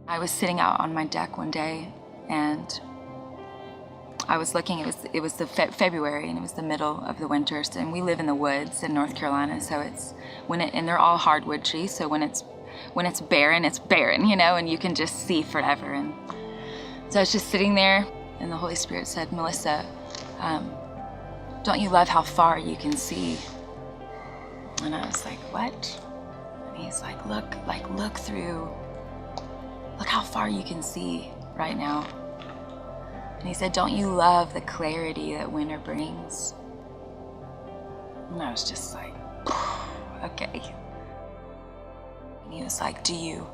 I was sitting out on my deck one day and I was looking, it was the February, and it was the middle of the winter, and we live in the woods in North Carolina, so and they're all hardwood trees, so when it's barren, you know, and you can just see forever. And so I was just sitting there, and the Holy Spirit said, Melissa, don't you love how far you can see? And I was like, what? And he's like, look through, look how far you can see right now. And he said, don't you love the clarity that winter brings? And I was just like, okay. And he was like, do you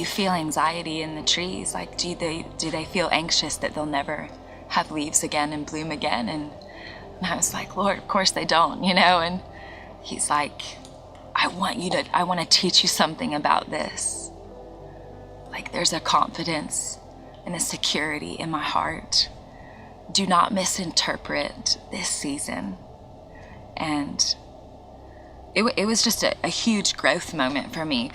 feel anxiety in the trees? Like, do they feel anxious that they'll never have leaves again and bloom again? And I was like, Lord, of course they don't, you know? And he's like, I want to teach you something about this. Like, there's a confidence and a security in my heart. Do not misinterpret this season. And it was just a huge growth moment for me.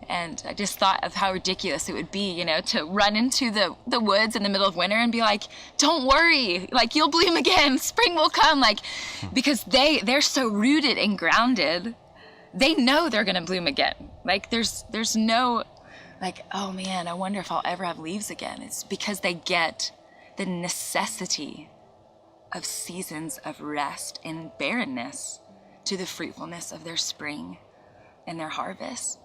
And I just thought of how ridiculous it would be, you know, to run into the woods in the middle of winter and be like, don't worry, like, you'll bloom again, spring will come, like, because they're so rooted and grounded, they know they're gonna bloom again. Like, there's no, like, oh man, I wonder if I'll ever have leaves again. It's because they get the necessity of seasons of rest and barrenness to the fruitfulness of their spring and their harvest.